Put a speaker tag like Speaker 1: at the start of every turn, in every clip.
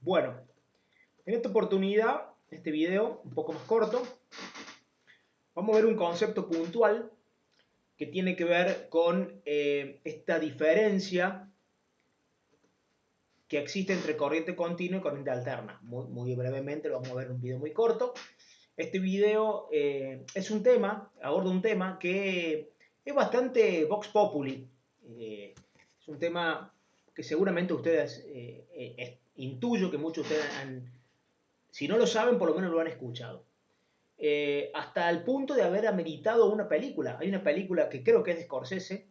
Speaker 1: Bueno, en esta oportunidad, este video un poco más corto, vamos a ver un concepto puntual que tiene que ver con esta diferencia que existe entre corriente continua y corriente alterna. Muy brevemente lo vamos a ver en un video muy corto. Este video es un tema, aborda un tema que es bastante vox populi. Es un tema que seguramente ustedes, intuyo que muchos de ustedes si no lo saben, por lo menos lo han escuchado. Hasta el punto de haber ameritado una película. Hay una película que creo que es de Scorsese,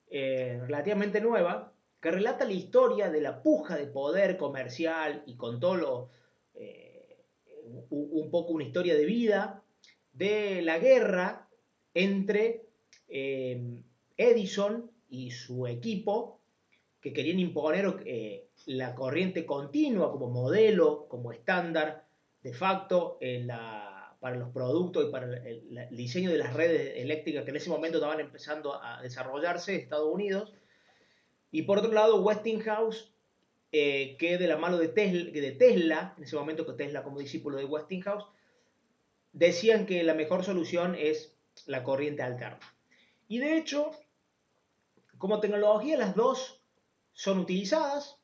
Speaker 1: relativamente nueva, que relata la historia de la puja de poder comercial y con todo un poco una historia de vida, de la guerra entre Edison y su equipo, que querían imponer la corriente continua como modelo, como estándar de facto para los productos y para el diseño de las redes eléctricas que en ese momento estaban empezando a desarrollarse en Estados Unidos. Y por otro lado, Westinghouse, que de la mano de Tesla, en ese momento que Tesla como discípulo de Westinghouse, decían que la mejor solución es la corriente alterna. Y de hecho, como tecnología, las dos son utilizadas,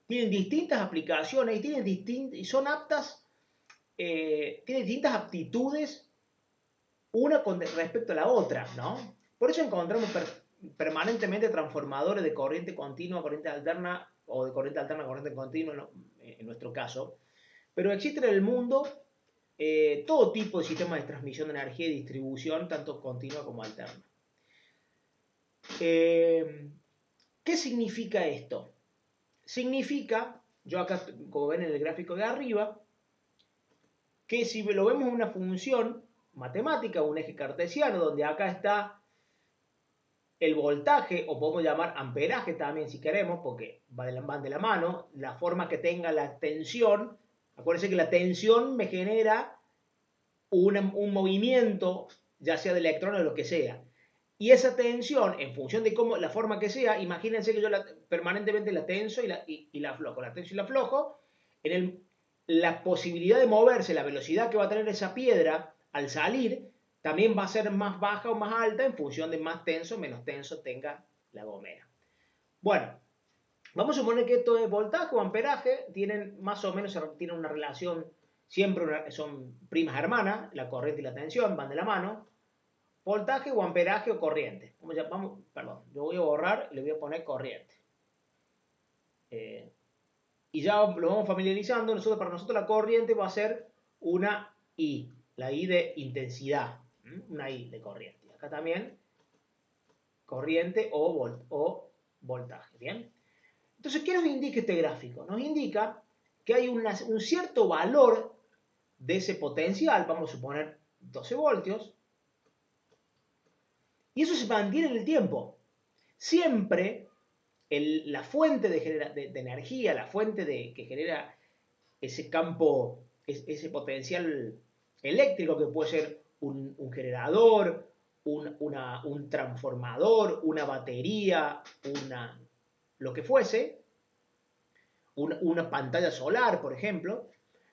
Speaker 1: tienen distintas aplicaciones y son aptas, tienen distintas aptitudes una con respecto a la otra, ¿no? Por eso encontramos permanentemente transformadores de corriente continua, corriente alterna, o de corriente alterna a corriente continua, ¿no? En nuestro caso. Pero existe en el mundo todo tipo de sistemas de transmisión de energía y distribución, tanto continua como alterna. ¿Qué significa esto? Significa, yo acá, como ven en el gráfico de arriba, que si lo vemos en una función matemática, un eje cartesiano, donde acá está el voltaje, o podemos llamar amperaje también si queremos, porque van de la mano, la forma que tenga la tensión. Acuérdense que la tensión me genera un movimiento, ya sea de electrones o lo que sea. Y esa tensión, en función de cómo, la forma que sea, imagínense que yo permanentemente la tenso y la aflojo, la tenso y la aflojo, la posibilidad de moverse, la velocidad que va a tener esa piedra al salir, también va a ser más baja o más alta en función de más tenso o menos tenso tenga la gomera. Bueno, vamos a suponer que esto de voltaje o amperaje tienen más o menos tienen una relación, siempre son primas hermanas, la corriente y la tensión van de la mano. Voltaje o amperaje o corriente. Perdón, yo voy a borrar y le voy a poner corriente. Y ya lo vamos familiarizando. Para nosotros la corriente va a ser una I, la I de intensidad, una I de corriente. Acá también corriente o voltaje, ¿bien? Entonces, ¿qué nos indica este gráfico? Nos indica que hay un cierto valor de ese potencial, vamos a suponer 12 voltios, y eso se mantiene en el tiempo. Siempre la fuente de energía, la fuente que genera ese campo, ese potencial eléctrico que puede ser un generador, un transformador, una batería, lo que fuese, una pantalla solar, por ejemplo,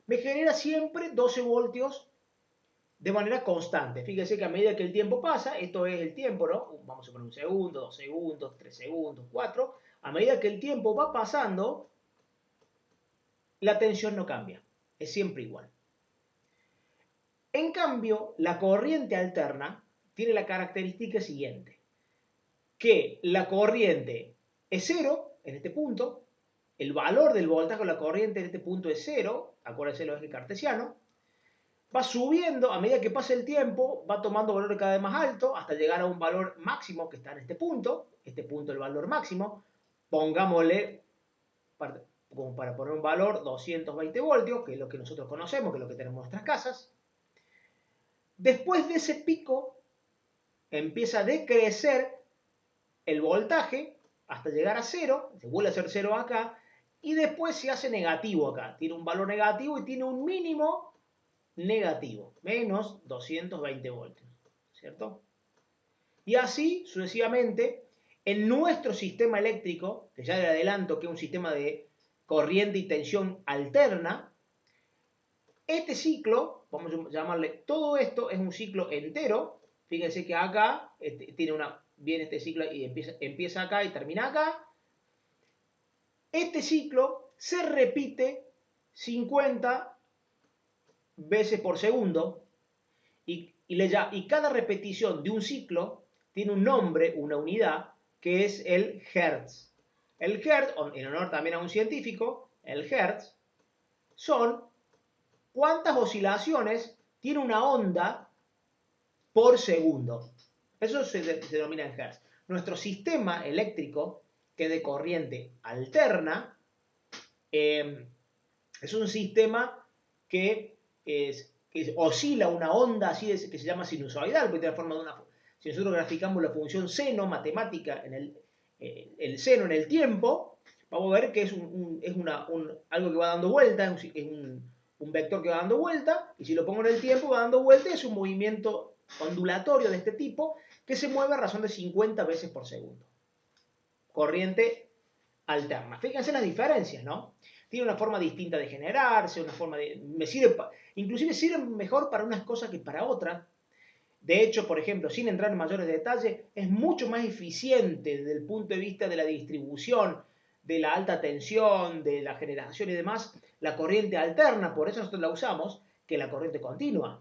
Speaker 1: me genera siempre 12 voltios de manera constante. Fíjense que a medida que el tiempo pasa, esto es el tiempo, ¿no? Vamos a poner un segundo, 2 segundos, 3 segundos, 4. A medida que el tiempo va pasando, la tensión no cambia, es siempre igual. En cambio, la corriente alterna tiene la característica siguiente, que la corriente es cero en este punto, el valor del voltaje de la corriente en este punto es cero, acuérdense lo eje cartesiano, va subiendo a medida que pasa el tiempo, va tomando valores cada vez más altos hasta llegar a un valor máximo que está en este punto es el valor máximo, pongámosle, como para poner un valor, 220 voltios, que es lo que nosotros conocemos, que es lo que tenemos en nuestras casas. Después de ese pico, empieza a decrecer el voltaje hasta llegar a cero, se vuelve a hacer cero acá, y después se hace negativo acá, tiene un valor negativo y tiene un mínimo negativo, menos 220 voltios, ¿cierto? Y así sucesivamente, en nuestro sistema eléctrico, que ya le adelanto que es un sistema de corriente y tensión alterna. Este ciclo, vamos a llamarle, todo esto es un ciclo entero. Fíjense que acá viene este ciclo y empieza acá y termina acá. Este ciclo se repite 50 veces por segundo y cada repetición de un ciclo tiene un nombre, una unidad, que es el Hertz. El Hertz, en honor también a un científico, el Hertz, son cuántas oscilaciones tiene una onda por segundo. Eso se denomina en Hertz. Nuestro sistema eléctrico, que es de corriente alterna, es un sistema que oscila una onda así que se llama sinusoidal, porque tiene la forma de una. Si nosotros graficamos la función seno matemática en el seno en el tiempo, vamos a ver que es algo que va dando vuelta, es un vector que va dando vuelta, y si lo pongo en el tiempo va dando vuelta, es un movimiento ondulatorio de este tipo que se mueve a razón de 50 veces por segundo. Corriente alterna. Fíjense las diferencias, ¿no? Tiene una forma distinta de generarse, una forma de. Inclusive sirve mejor para unas cosas que para otras. De hecho, por ejemplo, sin entrar en mayores detalles, es mucho más eficiente desde el punto de vista de la distribución, de la alta tensión, de la generación y demás, la corriente alterna, por eso nosotros la usamos, que la corriente continua.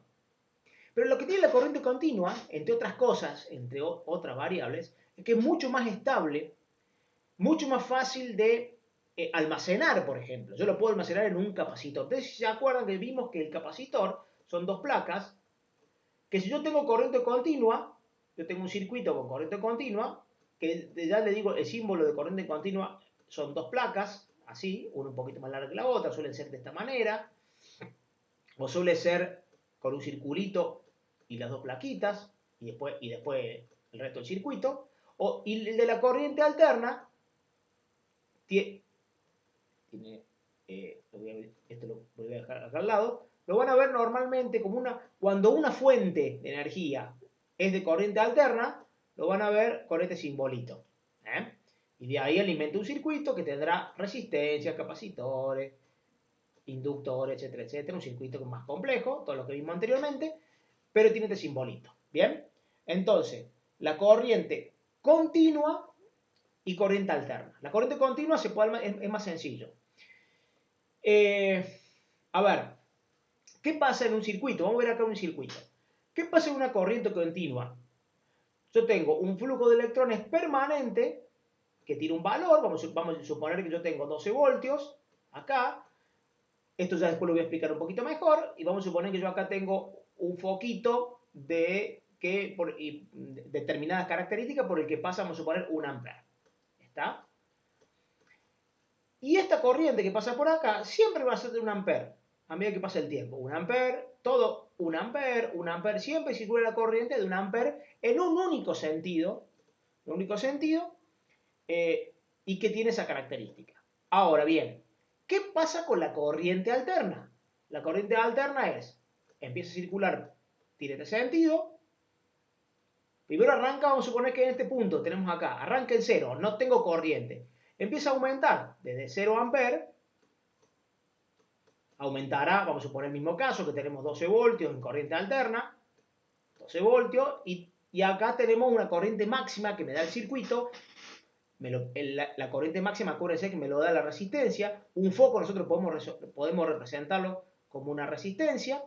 Speaker 1: Pero lo que tiene la corriente continua, entre otras cosas, entre otras variables, es que es mucho más estable, mucho más fácil de almacenar, por ejemplo. Yo lo puedo almacenar en un capacitor. Entonces, si se acuerdan que vimos que el capacitor son dos placas, que si yo tengo corriente continua, yo tengo un circuito con corriente continua, que ya le digo, el símbolo de corriente continua son dos placas, así, una un poquito más larga que la otra, suelen ser de esta manera, o suele ser con un circulito y las dos plaquitas, y después el resto del circuito, y el de la corriente alterna tiene, esto lo voy a dejar acá al lado, lo van a ver normalmente como cuando una fuente de energía es de corriente alterna, lo van a ver con este simbolito. Y de ahí alimenta un circuito que tendrá resistencias, capacitores, inductores, etcétera, etcétera. Un circuito más complejo, todo lo que vimos anteriormente, pero tiene este simbolito. ¿Bien? Entonces, la corriente continua y corriente alterna. La corriente continua es más sencillo. A ver, ¿qué pasa en un circuito? Vamos a ver acá un circuito. ¿Qué pasa en una corriente continua? Yo tengo un flujo de electrones permanente que tiene un valor, vamos a suponer que yo tengo 12 voltios acá. Esto ya después lo voy a explicar un poquito mejor. Y vamos a suponer que yo acá tengo un foquito de determinadas características por el que pasa, vamos a suponer, 1 ampere. ¿Está? Y esta corriente que pasa por acá siempre va a ser de 1 ampere a medida que pasa el tiempo. 1 ampere, todo 1 ampere, siempre circula la corriente de 1 ampere en un único sentido, y que tiene esa característica. Ahora bien, ¿qué pasa con la corriente alterna? La corriente alterna empieza a circular, tiene este sentido. Primero arranca, vamos a suponer que en este punto tenemos acá, arranca en 0, no tengo corriente. Empieza a aumentar desde 0 ampere, aumentará, vamos a suponer el mismo caso, que tenemos 12 voltios en corriente alterna, 12 voltios, y acá tenemos una corriente máxima que me da el circuito. La corriente máxima, acuérdense que me lo da la resistencia. Un foco nosotros podemos representarlo como una resistencia.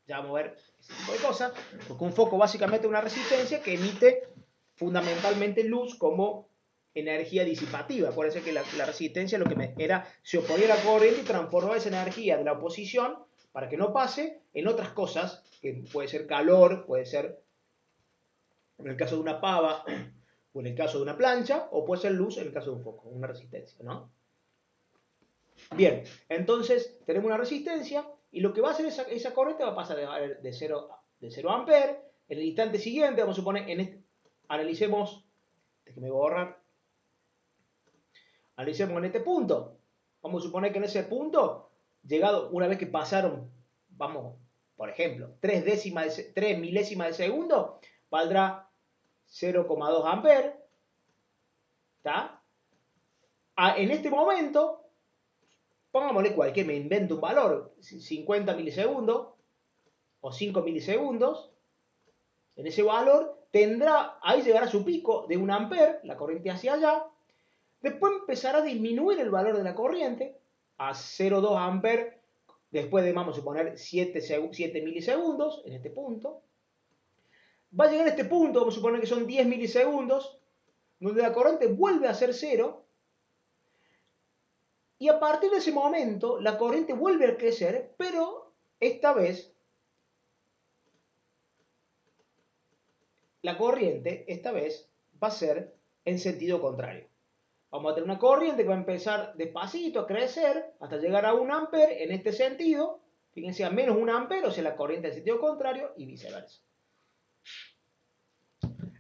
Speaker 1: Ya vamos a ver ese tipo de cosas. Porque un foco básicamente es una resistencia que emite fundamentalmente luz como energía disipativa. Acuérdense que la resistencia lo que se oponía a la corriente y transformaba esa energía de la oposición para que no pase en otras cosas, que puede ser calor, puede ser, en el caso de una pava, o en el caso de una plancha, o puede ser luz en el caso de un foco, una resistencia, ¿no? Bien, entonces tenemos una resistencia y lo que va a hacer esa corriente va a pasar de 0 ampere. En el instante siguiente, vamos a suponer, analicemos, déjeme borrar, analicemos en este punto. Vamos a suponer que en ese punto, llegado, una vez que pasaron, vamos, por ejemplo, 3 milésimas de segundo, valdrá 0,2 ampere. ¿Está? En este momento, pongámosle cualquier, me invento un valor, 50 milisegundos o 5 milisegundos, en ese valor tendrá, ahí llegará su pico de 1 amper, la corriente hacia allá, después empezará a disminuir el valor de la corriente a 0,2 amper, después de, vamos a suponer, 7 milisegundos, en este punto. Va a llegar a este punto, vamos a suponer que son 10 milisegundos, donde la corriente vuelve a ser 0, y a partir de ese momento la corriente vuelve a crecer, pero esta vez la corriente, va a ser en sentido contrario. Vamos a tener una corriente que va a empezar despacito a crecer hasta llegar a 1 amper en este sentido. Fíjense, a menos 1 amper, o sea, la corriente en sentido contrario y viceversa.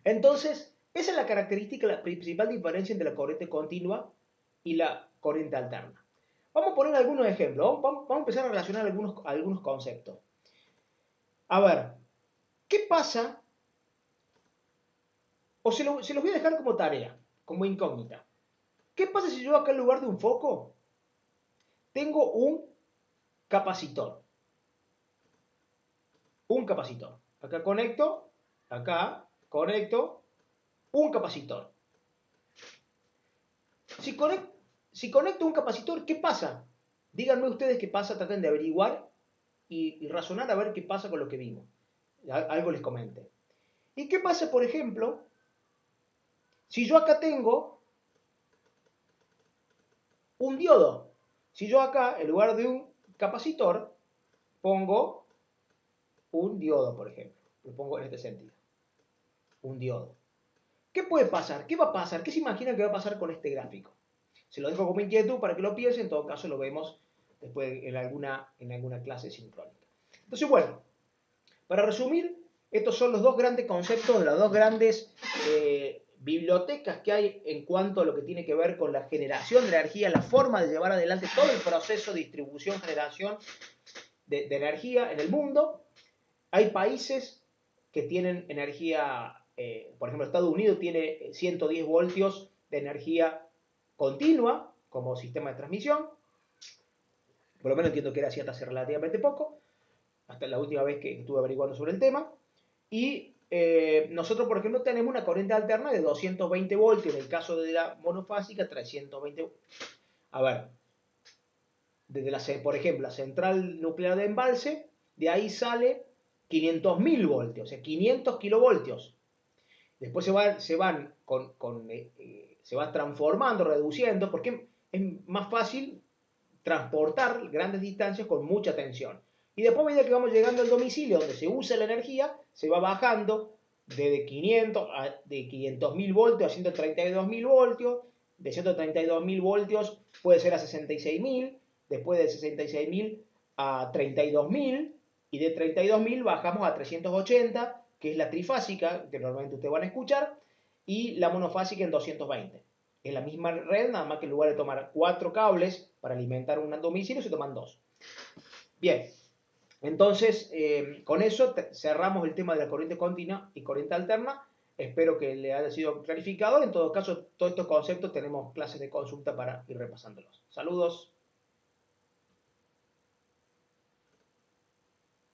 Speaker 1: Entonces, esa es la característica, la principal diferencia entre la corriente continua y la corriente alterna. Vamos a poner algunos ejemplos. Vamos a empezar a relacionar algunos conceptos. A ver, ¿qué pasa? O se los voy a dejar como tarea, como incógnita. ¿Qué pasa si yo acá en lugar de un foco tengo un capacitor? Un capacitor. Acá conecto un capacitor. Si conecto un capacitor, ¿qué pasa? Díganme ustedes qué pasa, traten de averiguar y razonar a ver qué pasa con lo que vimos. Algo les comenté. ¿Y qué pasa, por ejemplo, si yo acá tengo un diodo? Si yo acá, en lugar de un capacitor, pongo un diodo, por ejemplo. Lo pongo en este sentido. Un diodo. ¿Qué puede pasar? ¿Qué va a pasar? ¿Qué se imagina que va a pasar con este gráfico? Se lo dejo como inquietud para que lo piensen, en todo caso lo vemos después en alguna clase sincrónica. Entonces, bueno, para resumir, estos son los dos grandes conceptos, las dos grandes bibliotecas que hay en cuanto a lo que tiene que ver con la generación de energía, la forma de llevar adelante todo el proceso de distribución, generación de energía en el mundo. Hay países que tienen energía, por ejemplo, Estados Unidos tiene 110 voltios de energía continua como sistema de transmisión. Por lo menos entiendo que era así hasta hace relativamente poco, hasta la última vez que estuve averiguando sobre el tema. Y nosotros, por ejemplo, tenemos una corriente alterna de 220 voltios, en el caso de la monofásica, 320. A ver, desde por ejemplo, la central nuclear de embalse, de ahí sale 500.000 voltios, o sea, 500 kilovoltios. Después se va transformando, reduciendo, porque es más fácil transportar grandes distancias con mucha tensión. Y después, a medida que vamos llegando al domicilio donde se usa la energía, se va bajando de 500.000 voltios a 132.000 voltios, de 132.000 voltios puede ser a 66.000, después de 66.000 a 32.000, y de 32.000 bajamos a 380, que es la trifásica, que normalmente ustedes van a escuchar, y la monofásica en 220. Es la misma red, nada más que en lugar de tomar 4 cables para alimentar un domicilio, se toman 2. Bien, entonces con eso cerramos el tema de la corriente continua y corriente alterna. Espero que le haya sido clarificador. En todo caso, todos estos conceptos tenemos clases de consulta para ir repasándolos. Saludos.